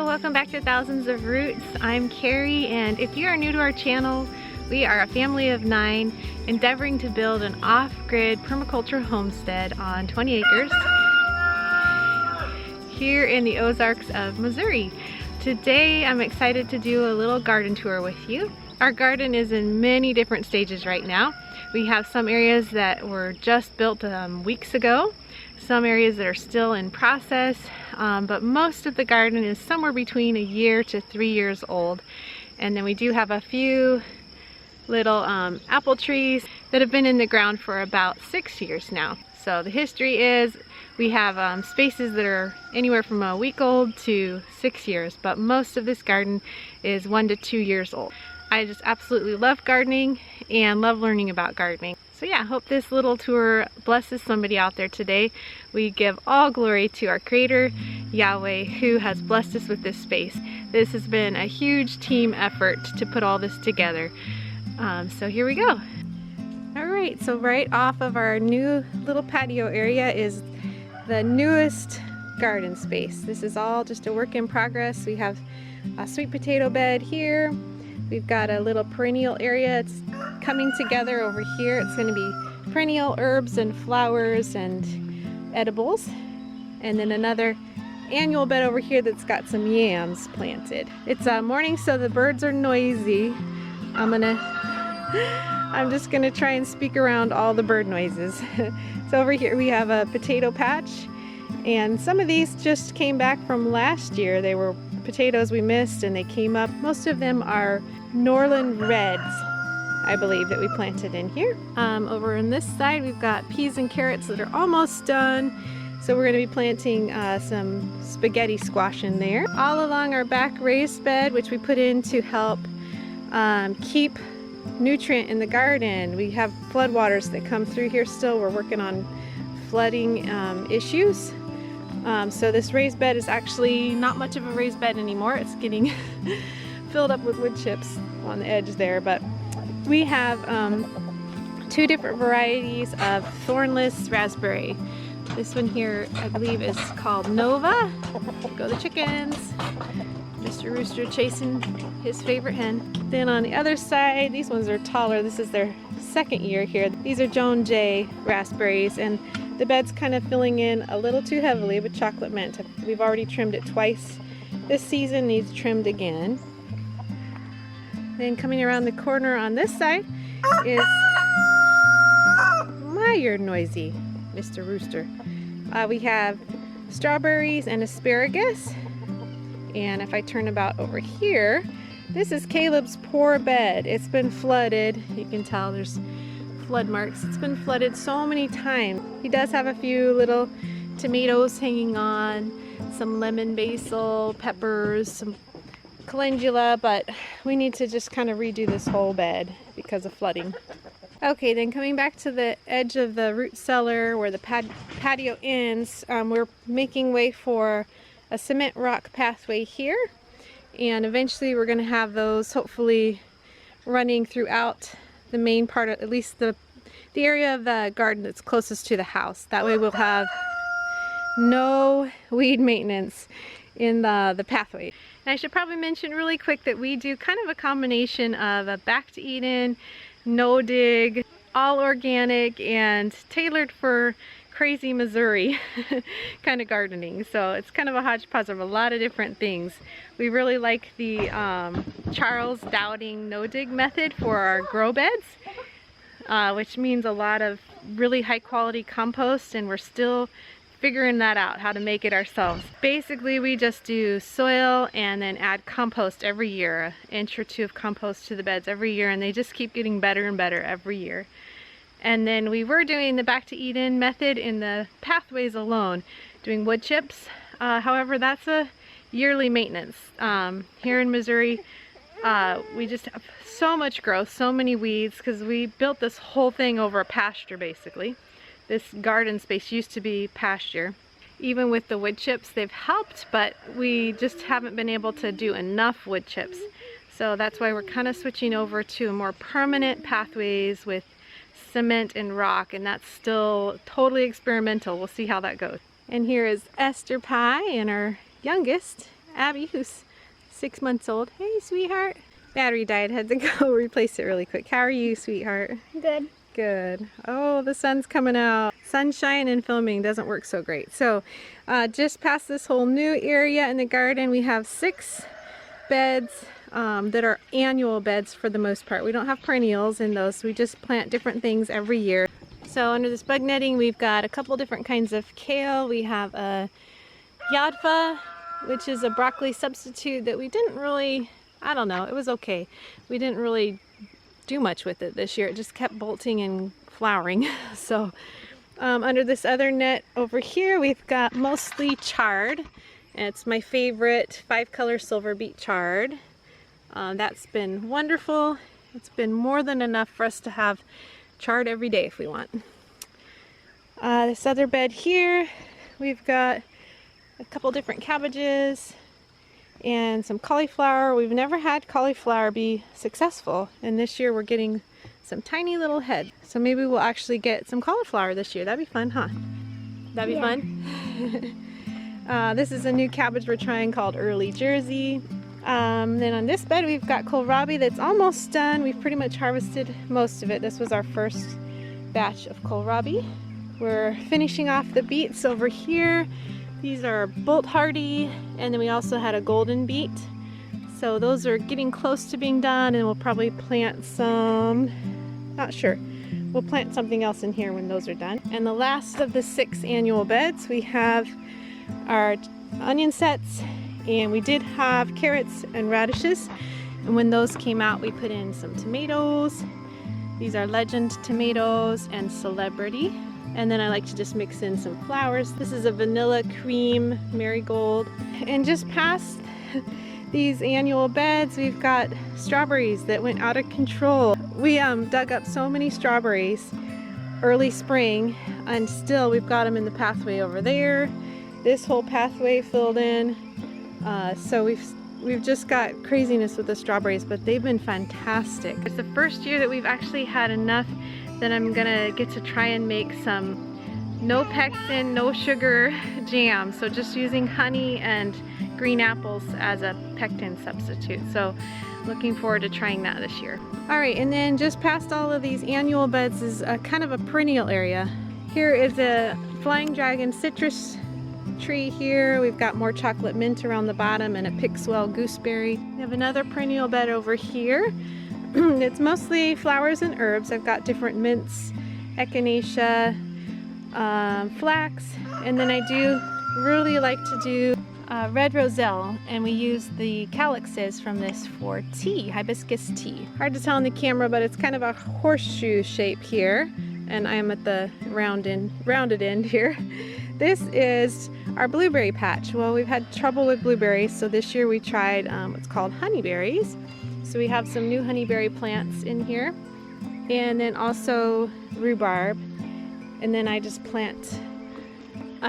Welcome back to Thousands of Roots. I'm Carrie, and if you are new to our channel, we are a family of 9 endeavoring to build an off-grid permaculture homestead on 20 acres here in the Ozarks of Missouri. Today I'm excited to do a little garden tour with you. Our garden is in many different stages right now. We have some areas that were just built weeks ago, some areas that are still in process, but most of the garden is somewhere between 1 year to 3 years old. And then we do have a few little apple trees that have been in the ground for about 6 years now. So the history is we have spaces that are anywhere from a week old to 6 years, but most of this garden is 1 to 2 years old. I just absolutely love gardening and love learning about gardening. So yeah, hope this little tour blesses somebody out there today. We give all glory to our Creator, Yahweh, who has blessed us with this space. This has been a huge team effort to put all this together. So here we go. All right, so right off of our new little patio area is the newest garden space. This is all just a work in progress. We have a sweet potato bed here. We've got a little perennial area. It's coming together over here. It's going to be perennial herbs and flowers and edibles. And then another annual bed over here that's got some yams planted. It's morning, so the birds are noisy. I'm just gonna try and speak around all the bird noises. So over here we have a potato patch, and some of these just came back from last year. They were potatoes we missed and they came up. Most of them are Norland Reds, I believe, that we planted in here. Over on this side we've got peas and carrots that are almost done. So we're going to be planting some spaghetti squash in there. All along our back raised bed, which we put in to help keep nutrient in the garden. We have floodwaters that come through here still. We're working on flooding issues. So this raised bed is actually not much of a raised bed anymore. It's getting filled up with wood chips on the edge there, but we have 2 different varieties of thornless raspberry. This one here, I believe, is called Nova. Go the chickens. Mr. Rooster chasing his favorite hen. Then on the other side, these ones are taller. This is their 2nd year here. These are Joan Jay raspberries, and the bed's kind of filling in a little too heavily with chocolate mint. We've already trimmed it twice. This season needs trimmed again. Then coming around the corner on this side is you're noisy, Mr. Rooster. We have strawberries and asparagus. And if I turn about over here, this is Caleb's poor bed. It's been flooded. You can tell there's flood marks. It's been flooded so many times. He does have a few little tomatoes hanging on, some lemon basil, peppers, some calendula, but we need to just kind of redo this whole bed because of flooding. Okay, then coming back to the edge of the root cellar where the patio ends, we're making way for a cement rock pathway here, and eventually we're going to have those hopefully running throughout the main part, at least the area of the garden that's closest to the house. That way we'll have no weed maintenance in the pathway. And I should probably mention really quick that we do kind of a combination of a back to Eden, no dig, all organic, and tailored for crazy Missouri kind of gardening. So it's kind of a hodgepodge of a lot of different things. We really like the Charles Dowding no dig method for our grow beds, which means a lot of really high quality compost, and we're still figuring that out, how to make it ourselves. Basically, we just do soil and then add compost every year, an inch or two of compost to the beds every year, and they just keep getting better and better every year. And then we were doing the Back to Eden method in the pathways alone, doing wood chips. However, that's a yearly maintenance. Here in Missouri, we just have so much growth, so many weeds, because we built this whole thing over a pasture basically. This garden space used to be pasture. Even with the wood chips, they've helped, but we just haven't been able to do enough wood chips. So that's why we're kind of switching over to more permanent pathways with cement and rock, and that's still totally experimental. We'll see how that goes. And here is Esther Pie and our youngest, Abby, who's 6 months old. Hey, sweetheart. Battery died, had to go replace it really quick. How are you, sweetheart? Good. Good. Oh, the sun's coming out. Sunshine and filming doesn't work so great. So just past this whole new area in the garden, we have 6 beds that are annual beds for the most part. We don't have perennials in those. We just plant different things every year. So under this bug netting, we've got a couple different kinds of kale. We have a yadfa, which is a broccoli substitute that we didn't really, I don't know, it was okay. We didn't really do much with it this year. It just kept bolting and flowering. So under this other net over here, we've got mostly chard. And it's my favorite 5-color silver beet chard. That's been wonderful. It's been more than enough for us to have chard every day if we want. This other bed here, we've got a couple different cabbages and some cauliflower. We've never had cauliflower be successful, and this year we're getting some tiny little heads. So maybe we'll actually get some cauliflower this year. That'd be fun, huh? That'd be fun. This is a new cabbage we're trying called Early Jersey. Then on this bed we've got kohlrabi that's almost done. We've pretty much harvested most of it. This was our first batch of kohlrabi. We're finishing off the beets over here. These are bolt hardy, and then we also had a golden beet. So those are getting close to being done, and we'll probably plant some, not sure. We'll plant something else in here when those are done. And the last of the 6 annual beds, we have our onion sets, and we did have carrots and radishes. And when those came out, we put in some tomatoes. These are Legend tomatoes and Celebrity. And then I like to just mix in some flowers. This is a vanilla cream marigold. And just past these annual beds, we've got strawberries that went out of control. We dug up so many strawberries early spring, and still we've got them in the pathway over there. This whole pathway filled in. So we've just got craziness with the strawberries, but they've been fantastic. It's the first year that we've actually had enough that I'm gonna get to try and make some no pectin, no sugar jam. So just using honey and green apples as a pectin substitute. So looking forward to trying that this year. All right, and then just past all of these annual beds is a kind of a perennial area. Here is a flying dragon citrus tree here. We've got more chocolate mint around the bottom and a Pixwell gooseberry. We have another perennial bed over here. It's mostly flowers and herbs. I've got different mints, echinacea, flax, and then I do really like to do red roselle, and we use the calyxes from this for tea, hibiscus tea. Hard to tell on the camera, but it's kind of a horseshoe shape here, and I am at the rounded end here. This is our blueberry patch. Well, we've had trouble with blueberries, so this year we tried what's called honeyberries. So we have some new honeyberry plants in here, and then also rhubarb. And then I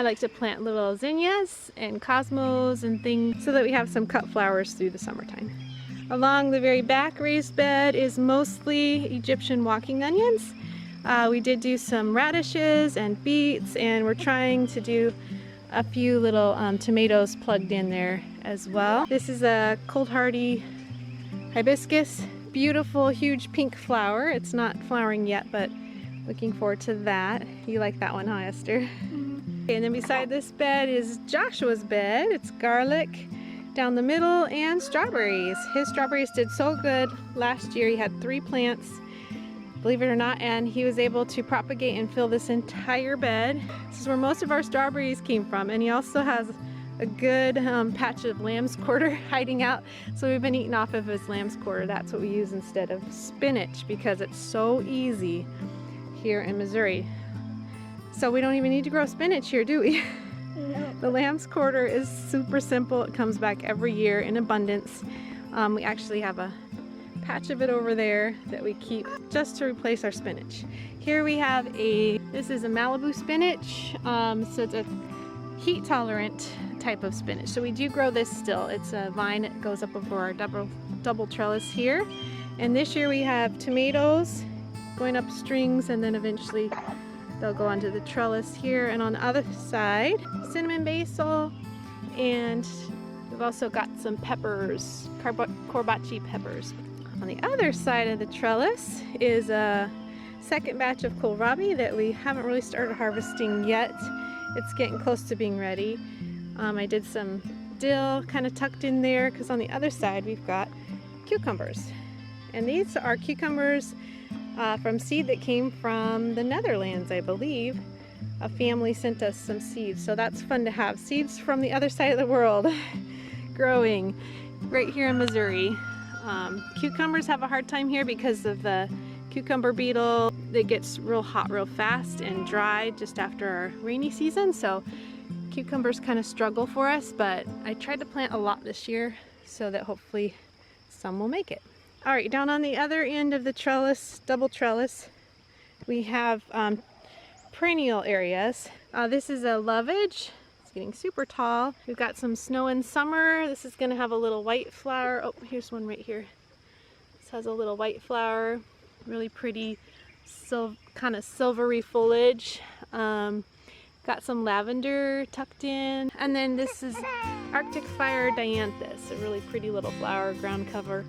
like to plant little zinnias and cosmos and things so that we have some cut flowers through the summertime. Along the very back raised bed is mostly Egyptian walking onions. We did do some radishes and beets, and we're trying to do a few little tomatoes plugged in there as well. This is a cold hardy hibiscus. Beautiful, huge pink flower. It's not flowering yet, but looking forward to that. You like that one, huh, Esther? Mm-hmm. Okay, and then beside this bed is Joshua's bed. It's garlic down the middle and strawberries. His strawberries did so good last year. He had 3 plants believe it or not, and he was able to propagate and fill this entire bed. This is where most of our strawberries came from, and he also has a good patch of lamb's quarter hiding out. So we've been eating off of his lamb's quarter. That's what we use instead of spinach because it's so easy here in Missouri. So we don't even need to grow spinach here, do we? No. The lamb's quarter is super simple. It comes back every year in abundance. We actually have a patch of it over there that we keep just to replace our spinach. Here we have this is a Malibu spinach. So it's a heat tolerant type of spinach. So we do grow this still. It's a vine that goes up over our double trellis here. And this year we have tomatoes going up strings, and then eventually they'll go onto the trellis here. And on the other side, cinnamon basil, and we've also got some peppers, corbaci peppers. On the other side of the trellis is a second batch of kohlrabi that we haven't really started harvesting yet. It's getting close to being ready. I did some dill kind of tucked in there because on the other side we've got cucumbers. And these are cucumbers from seed that came from the Netherlands, I believe. A family sent us some seeds, so that's fun to have seeds from the other side of the world growing right here in Missouri. Cucumbers have a hard time here because of the cucumber beetle. It gets real hot real fast and dry just after our rainy season, so cucumbers kind of struggle for us, but I tried to plant a lot this year so that hopefully some will make it. All right, down on the other end of the trellis, double trellis, we have perennial areas. This is a lovage. It's getting super tall. We've got some snow in summer. This is gonna have a little white flower. Oh, here's one right here. This has a little white flower, really pretty, kind of silvery foliage. Got some lavender tucked in. And then this is Arctic Fire Dianthus, a really pretty little flower, ground cover.